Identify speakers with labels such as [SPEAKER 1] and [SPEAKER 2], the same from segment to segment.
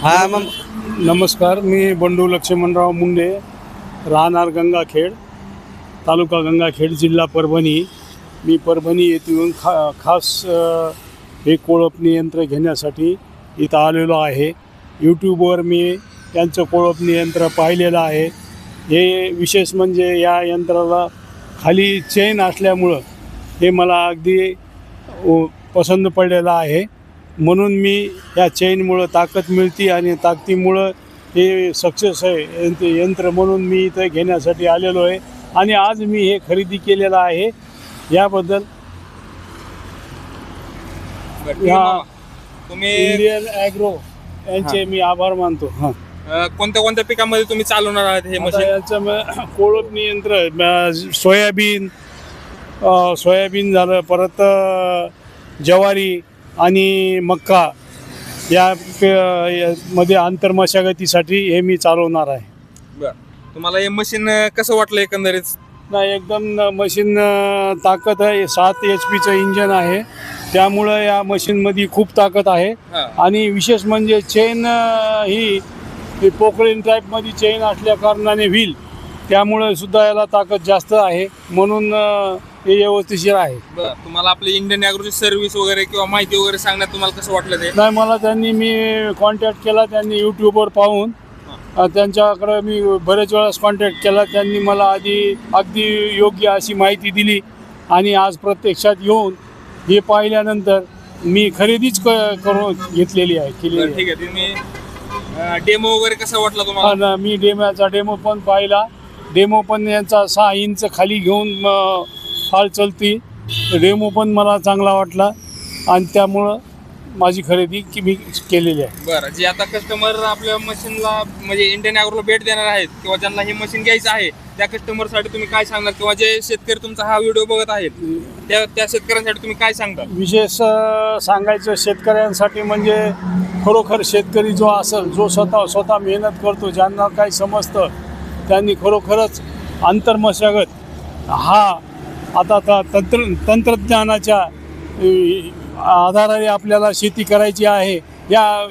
[SPEAKER 1] हा मग
[SPEAKER 2] नमस्कार, मी बंडू लक्ष्मणराव मुंडे, राहणार गंगाखेड, तालुका गंगाखेड, जिल्हा परभणी. मी परभणी येथून खास हे कोळपणी यंत्र घेण्यासाठी इथं आलेलो आहे. यूट्यूबवर मी यांचं कोळपणी यंत्र पाहिलेलं आहे. हे विशेष म्हणजे या यंत्राला खाली चेन असल्यामुळं हे मला अगदी पसंत पडलेलं आहे. म्हणून मी या चेनमुळं ताकद मिळते आणि ताकदीमुळं हे सक्सेस आहे यंत्र, म्हणून मी इथं घेण्यासाठी आलेलो आहे आणि आज मी हे खरेदी केलेलं आहे. याबद्दल या
[SPEAKER 3] तुम्ही
[SPEAKER 2] इंडियन ॲग्रो यांचे मी आभार मानतो. हां,
[SPEAKER 3] कोणत्या कोणत्या पिकामध्ये तुम्ही चालवणार आहात हे
[SPEAKER 2] आता
[SPEAKER 3] मशीन?
[SPEAKER 2] याचं कोळपणी यंत्र सोयाबीन झालं, परत ज्वारी आणि मक्का मध्ये आंतरमशागतीसाठी हे मी चालवणार आहे.
[SPEAKER 3] बरं, तुम्हाला हे मशीन कसं वाटलं एकंदरीत?
[SPEAKER 2] नाही, एकदम मशीन ताकद आहे. 7 HP इंजन आहे, त्यामुळं या मशीनमध्ये खूप ताकद आहे.
[SPEAKER 3] हा. आणि
[SPEAKER 2] आणि विशेष म्हणजे चेन ही पोकळीन टाईपमध्ये चेन असल्या कारणाने व्हील, त्यामुळे सुद्धा याला ताकद जास्त आहे, म्हणून हे व्यवस्थिशीर आहे.
[SPEAKER 3] बरं, तुम्हाला आपली इंडियन ॲग्रोची सर्व्हिस वगैरे किंवा माहिती वगैरे सांगण्यात तुम्हाला कसं वाटलं ते?
[SPEAKER 2] नाही, मला मी कॉन्टॅक्ट केला, त्यांनी यूट्यूबवर पाहून त्यांच्याकडे मी बरेच वेळेस कॉन्टॅक्ट केला. त्यांनी मला अगदी योग्य अशी माहिती दिली आणि आज प्रत्यक्षात येऊन हे पाहिल्यानंतर मी खरेदीच करून घेतलेली आहे, केलेली
[SPEAKER 3] बरं,
[SPEAKER 2] आहे.
[SPEAKER 3] ठीक आहे. तुम्ही डेमो वगैरे कसा वाटला तुम्हाला?
[SPEAKER 2] आणि मी डेमो पण पाहिला. डेमो पण यांचा 6 इंच खाली घेऊन फाळ चलती. डेमो पण मला चांगला वाटला आणि त्यामुळं माझी खरेदी मी केलेली आहे.
[SPEAKER 3] बरं, जे आता कस्टमर आपल्या मशीनला म्हणजे इंडियन ॲग्रोला भेट देणार आहेत किंवा ज्यांना हे मशीन घ्यायचं आहे त्या कस्टमरसाठी तुम्ही काय सांगणार, किंवा जे शेतकरी तुमचा हा व्हिडिओ बघत आहेत त्या शेतकऱ्यांसाठी तुम्ही काय सांगता?
[SPEAKER 2] विशेष सांगायचं शेतकऱ्यांसाठी म्हणजे खरोखर शेतकरी जो असेल, जो स्वतः मेहनत करतो, ज्यांना काही समजतं, त्यांनी खरोखरच आंतरमशागत हा आता तंत्रज्ञानाच्या आधाराने आपल्याला शेती करायची आहे.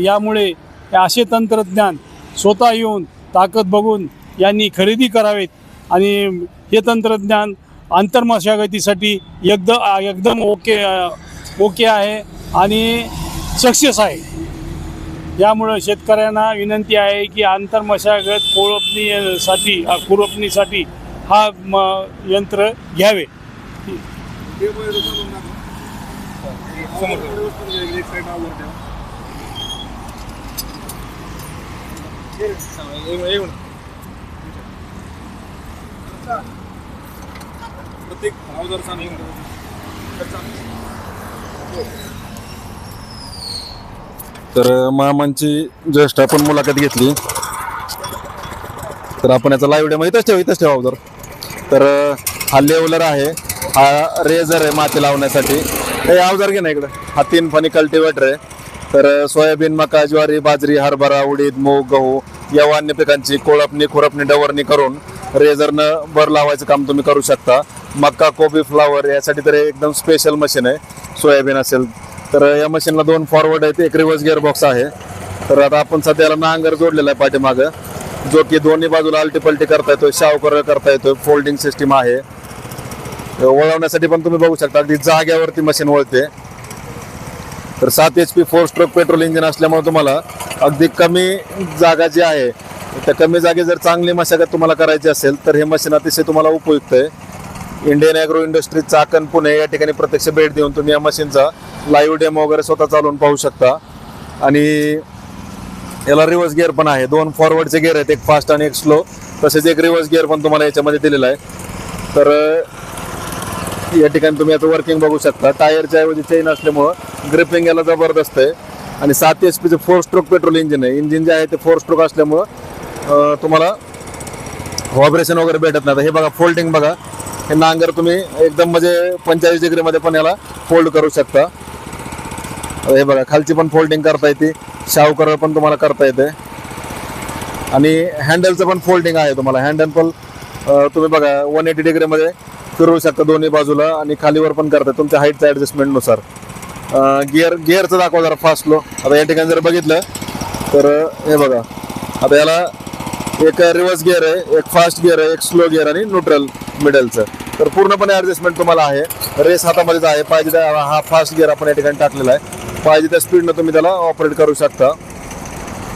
[SPEAKER 2] यामुळे असे तंत्रज्ञान स्वतः येऊन ताकद बघून यांनी खरेदी करावेत आणि हे तंत्रज्ञान आंतरमशागतीसाठी एकदम ओके आहे आणि सक्सेस आहे. यामुळं शेतकऱ्यांना विनंती आहे की आंतरमशागत खुरपणीसाठी हा यंत्र घ्यावे.
[SPEAKER 4] तर मामांची जस्ट आपण मुलाखत घेतली, तर आपण याचा लाईव्ह डेमो इथंच ठेवा अगोदर. तर हा लेवलर आहे, हा रेझर आहे माती लावण्यासाठी. हे अवजार घे ना इकडं. हा 3 फणी कल्टिवेटर आहे. तर सोयाबीन, मका, ज्वारी, बाजरी, हरभरा, उडीद, मूग, गहू या अन्य पिकांची कोळपणी, खुरपणी, डवरणी करून रेझरनं भर लावायचं काम तुम्ही करू शकता. मका, कोबी, फ्लावर यासाठी तर एकदम स्पेशल मशीन आहे. सोयाबीन असेल तर या मशीनला 2 फॉरवर्ड आहेत, 1 रिव्हर्स गिअर बॉक्स आहे. तर आता आपण सध्याला नांगर जोडलेला आहे पाठीमागं, जो की दोन्ही बाजूला आलटी-पलटी करता येतोय, शावकर करता येतोय, फोल्डिंग सिस्टीम आहे. वळवण्यासाठी पण तुम्ही बघू शकता अगदी जाग्यावरती मशीन वळते. तर 7 HP 4 स्ट्रोक पेट्रोल इंजिन असल्यामुळे तुम्हाला अगदी कमी जागा जी आहे त्या कमी जागे जर चांगली मशागत तुम्हाला करायची असेल तर हे मशीन अतिशय तुम्हाला उपयुक्त आहे. Indian agro industries Chakan Pune या ठिकाणी प्रत्यक्ष भेट देऊन तुम्ही या मशीनचा लाईव्ह डेमो वगैरे स्वतः चालवून पाहू शकता. आणि याला रिव्हर्स गिअर पण आहे, 2 फॉरवर्डचे गिअर आहेत, 1 फास्ट आणि 1 स्लो. तसेच 1 रिव्हर्स गिअर पण तुम्हाला याच्यामध्ये दिलेला आहे. तर या ठिकाणी तुम्ही आता वर्किंग बघू शकता. टायरच्या ऐवजी चेन असल्यामुळं ग्रिपिंग याला जबरदस्त आहे. आणि 7 HP 4 स्ट्रोक पेट्रोल इंजिन आहे. इंजिन जे आहे ते 4 स्ट्रोक असल्यामुळं तुम्हाला व्हायब्रेशन वगैरे भेटत नाही. हे बघा फोल्डिंग बघा, हे नांगर तुम्ही एकदम म्हणजे 45 डिग्रीमध्ये पण याला फोल्ड करू शकता. हे बघा खालची पण फोल्डिंग करता येते, शावकर पण तुम्हाला करता येते. आणि हँडलचं पण फोल्डिंग आहे. तुम्हाला हँडल पण तुम्ही बघा 180 डिग्रीमध्ये फिरवू शकता दोन्ही बाजूला आणि खालीवर पण करता तुमच्या हाईटच्या ॲडजस्टमेंटनुसार. गिअरचं दाखवा जरा फास्ट लो. आता या ठिकाणी जर बघितलं तर हे बघा, आता याला एक रिव्हर्स गिअर आहे, एक फास्ट गिअर आहे, एक स्लो गिअर आणि न्यूट्रल मिडलचं. तर पूर्णपणे ॲडजस्टमेंट तुम्हाला आहे. रेस हातामध्येच आहे. पाहिजे त्या हा फास्ट गिअर आपण या ठिकाणी टाकलेला आहे. पाहिजे त्या स्पीडनं तुम्ही त्याला ऑपरेट करू शकता.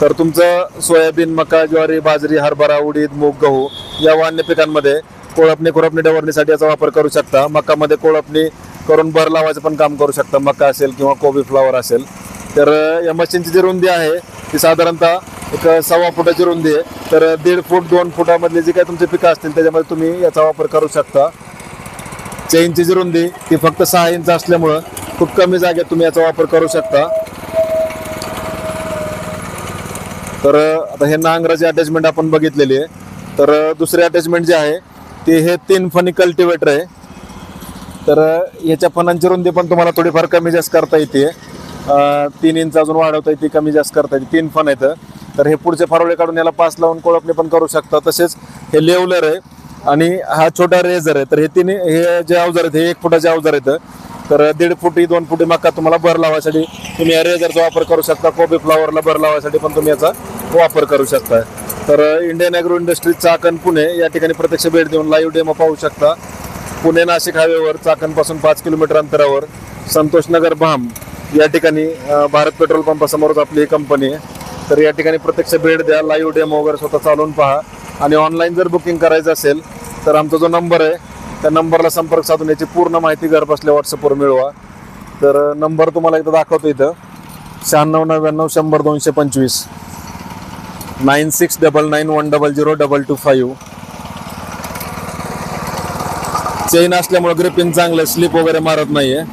[SPEAKER 4] तर तुमचं सोयाबीन, मका, ज्वारी, बाजरी, हरभरा, उडीद, मूग, गहू या वान्य पिकांमध्ये खुरपणी डवरणीसाठी याचा वापर करू शकता. मकामध्ये कोळपणी करून भर लावायचं पण काम करू शकता. मका असेल किंवा कोबी फ्लावर असेल. तर या मशीनची जी रुंदी आहे ती साधारणतः एक 1.25 फुटाची रुंदी आहे. तर 1.5 फूट 2 फुटामधले जे काही तुमचे पिकं असतील त्याच्यामध्ये तुम्ही याचा वापर करू शकता. चेनची जी रुंदी ती फक्त 6 इंच असल्यामुळं खूप कमी जागेत तुम्ही याचा वापर करू शकता. तर आता हे नांगराची अटॅचमेंट आपण बघितलेली आहे. तर दुसरी अटॅचमेंट जी आहे ते हे 3 फणी कल्टिवेटर आहे. तर याच्या फणांची रुंदी पण तुम्हाला थोडीफार कमी जास्त करता येते. 3 इंच अजून वाढवता येते, कमी जास्त करता येते. 3 फण आहेत. तर हे पुढचे फारोळे काढून याला पास लावून कोळपणी पण करू शकता. तसेच हे लेवलर आहे आणि हा छोटा रेझर आहे. तर हे हे जे अवजार आहेत हे 1 फुटाचे अवजार आहेत. तर 1.5 फुटी 2 फुटी मका तुम्हाला भर लावायसाठी तुम्ही या रेझरचा वापर करू शकता. कोबी फ्लावरला भर लावायसाठी पण तुम्ही याचा वापर करू शकता. तर Indian agro industries Chakan Pune या ठिकाणी प्रत्यक्ष भेट देऊन लाईव्ह डेमो पाहू शकता. पुणे नाशिक हायवेवर चाकणपासून 5 किलोमीटर अंतरावर संतोषनगर भाम या ठिकाणी भारत पेट्रोल पंपासमोरच आपली ही कंपनी आहे. तर या ठिकाणी प्रत्यक्ष भेट द्या, लाईव्ह डेमो वगैरे स्वतः चालवून पहा. आणि ऑनलाईन जर बुकिंग करायचं असेल तर आमचा जो नंबर आहे त्या नंबरला संपर्क साधून याची पूर्ण माहिती घर बसल्या व्हॉट्सअपवर मिळवा. तर नंबर तुम्हाला एकदा दाखवतो इथं 9699 100 225 9699100225. चेन असल्यामुळे ग्रिपिंग चांगलं, स्लिप वगैरे मारत नाहीये.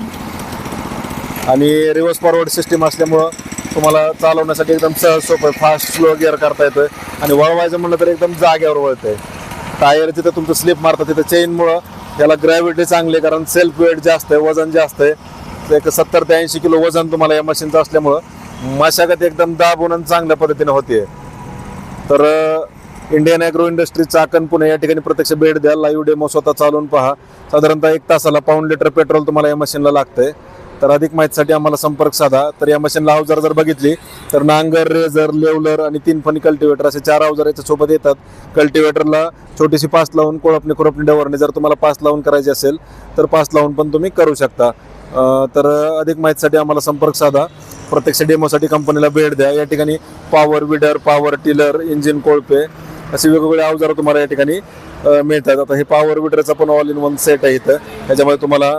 [SPEAKER 4] आणि रिव्हर्स फॉरवर्ड सिस्टीम असल्यामुळं तुम्हाला चालवण्यासाठी एकदम सहज सोपं, फास्ट स्लो गिअर करता येतं. आणि वळवायचं म्हणलं तर एकदम जागेवर वळतंय. टायर जिथं तुमचं स्लिप मारतं तिथं चेनमुळं याला ग्रॅव्हिटी चांगली आहे, कारण सेल्फ वेट जास्त आहे, वजन जास्त आहे. एक 70 ते 80 किलो वजन तुम्हाला या मशीनचं असल्यामुळं मशागत एकदम दाबून आणि चांगल्या पद्धतीने होते. तर Indian agro industry Chakan Pune या ठिकाणी प्रत्यक्ष भेट द्या, लाईव्ह डेमो स्वतः चालवून पहा. साधारणतः 1 तासाला 1.5 लिटर पेट्रोल तुम्हाला या मशीनला लागतंय. तर अधिक माहितीसाठी आम्हाला संपर्क साधा. तर या मशीनला अवजार जर बघितली तर नांगर, रेझर, लेवलर आणि 3 फणी कल्टिवेटर असे 4 अवजार याच्या सोबत येतात. कल्टिवेटरला छोटीशी पास लावून खुरपणी डवरणी जर तुम्हाला पास लावून करायची असेल तर पास लावून पण तुम्ही करू शकता. तर अधिक माहितीसाठी आम्हाला संपर्क साधा. प्रत्यक्ष डेमोसाठी कंपनीला भेट द्या. या ठिकाणी power weeder, power tiller, engine कोळपे असे वेगवेगळे अवजार तुम्हाला या ठिकाणी मिळतात. आता हे पॉवर विडरचा पण ऑल इन वन सेट आहे इथं. याच्यामध्ये तुम्हाला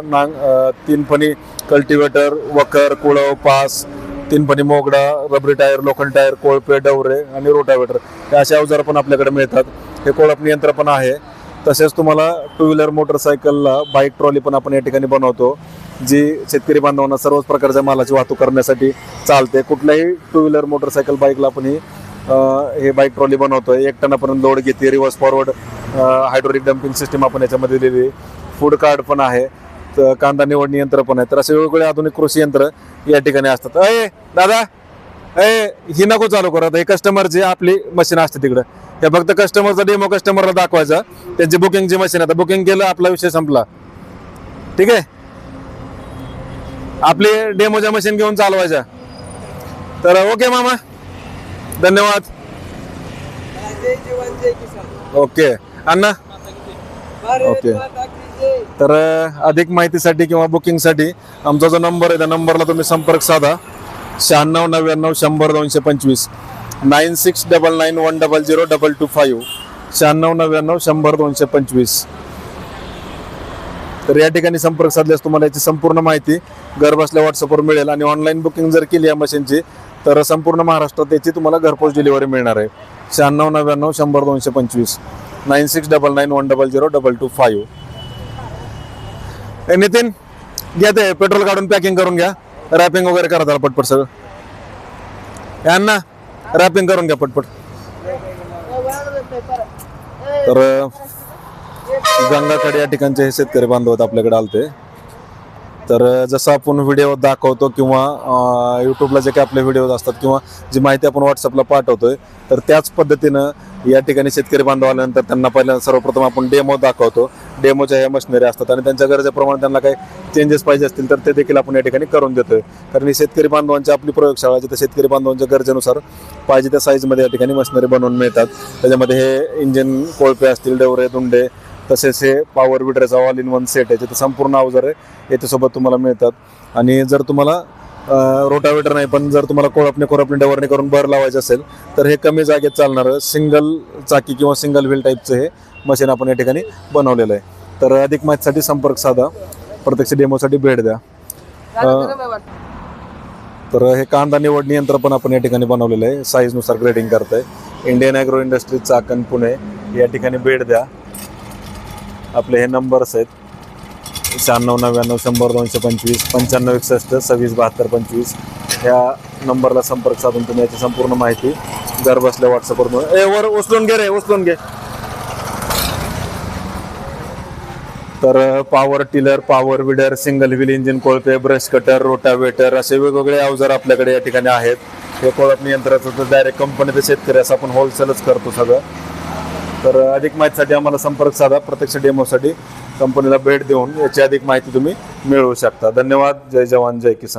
[SPEAKER 4] 3 फणी कल्टिवेटर, वकर, कुळव, पास, 3 फणी मोगडा, रबरी टायर, लोखंड टायर, कोळपे, डवरे आणि रोटावेटर हे असे अवजार पण आपल्याकडे मिळतात. हे कोळपणी यंत्र पण आहे. तसेच तुम्हाला 2 व्हीलर मोटरसायकलला बाईक ट्रॉली पण आपण या ठिकाणी बनवतो, जी शेतकरी बांधवांना सर्वच प्रकारच्या मालाची वाहतूक करण्यासाठी चालते. कुठल्याही 2 व्हीलर मोटरसायकल बाईकला आपण हे बाईक ट्रॉली बनवतोय. 1 टनापर्यंत लोड घेते. Reverse forward hydraulic dumping system आपण याच्यामध्ये दिलेली. फूड कार्ड पण आहे. तर कांदा निवडणी यंत्र पण आहे. तर असे वेगवेगळे आधुनिक कृषी यंत्र या ठिकाणी असतात. दादा ही नको चालू करत, हे कस्टमरची आपली मशीन असते तिकडं. हे फक्त कस्टमरचा डेमो कस्टमरला दाखवायचा. त्यांची बुकिंगची मशीन आता बुकिंग केलं, आपला विषय संपला. ठीक आहे, आपली डेमोच्या मशीन घेऊन चालवायच्या. तर ओके मामा, धन्यवाद. ओके अण्णा, ओके. तर अधिक माहितीसाठी किंवा बुकिंगसाठी आमचा जो नंबर आहे त्या नंबरला तुम्ही संपर्क साधा. 9699 100 225 9699100225 9699 100 225. तर या ठिकाणी संपर्क साधल्यास तुम्हाला याची संपूर्ण माहिती घर बसल्या व्हॉट्सअपवर मिळेल. आणि ऑनलाईन बुकिंग जर केली या मशीनची तर संपूर्ण महाराष्ट्रात त्याची तुम्हाला घरपोच डिलिव्हरी मिळणार आहे. 9699 100 225 9699100225. नितीन घ्या ते पेट्रोल काढून पॅकिंग करून घ्या. रॅपिंग वगैरे करा त्याला पटपट सगळं. यांना रॅपिंग करून घ्या पटपट. तर गंगाखेड या ठिकाणचे हे शेतकरी बांधव आपल्याकडे आलते. तर जसं आपण व्हिडिओ दाखवतो किंवा यूट्यूबला जे काही आपले व्हिडिओज असतात किंवा जी माहिती आपण व्हॉट्सअपला पाठवतोय तर त्याच पद्धतीनं या ठिकाणी शेतकरी बांधव आल्यानंतर त्यांना पहिल्यांदा सर्वप्रथम आपण डेमो दाखवतो. डेमोच्या ह्या मशिनरी असतात आणि त्यांच्या गरजेप्रमाणे त्यांना काही चेंजेस पाहिजे असतील तर ते देखील आपण या ठिकाणी करून देतोय. कारण ही शेतकरी बांधवांची आपली प्रयोगशाळा जिथे शेतकरी बांधवांच्या गरजेनुसार पाहिजे त्या साईजमध्ये या ठिकाणी मशिनरी बनवून मिळतात. त्याच्यामध्ये हे इंजिन कोळपे असतील, डवरे, दुंडे, तसेच हे पॉवर विडरचा ऑल इन वन सेट आहे जिथे संपूर्ण अवजारे याच्यासोबत तुम्हाला मिळतात. आणि जर तुम्हाला रोटावेटर नाही पण जर तुम्हाला कोळपणे डवरणे करून भर लावायचे असेल तर हे कमी जागेत चालणारं सिंगल चाकी किंवा सिंगल व्हील टाईपचं हे मशीन आपण या ठिकाणी बनवलेलं आहे. तर अधिक माहितीसाठी संपर्क साधा, प्रत्यक्ष डेमोसाठी भेट द्या. तर हे कांदा निवडणी यंत्र पण आपण या ठिकाणी बनवलेलं आहे, साईजनुसार ग्रेडिंग करताय. Indian agro industries Chakan Pune या ठिकाणी भेट द्या. आपले हे नंबर्स आहेत 9699 100 225 9561 26 72 25 ह्या नंबरला संपर्क साधून तुम्ही याची संपूर्ण माहिती घर बसल्या व्हॉट्सअपवर वर उचलून घे. तर power tiller, power weeder, single wheel engine कोळपे, ब्रश कटर, रोटावेटर असे वेगवेगळे अवजार आपल्याकडे या ठिकाणी आहेत. हे कोळपणी यंत्राचं तर डायरेक्ट कंपनीचे शेतकरी असं आपण होलसेलच करतो सगळं. तर अधिक माहितीसाठी आम्हाला संपर्क साधा, प्रत्यक्ष डेमोसाठी कंपनीला भेट देऊन याची अधिक माहिती तुम्ही मिळवू शकता. धन्यवाद. जय जवान जय किसान.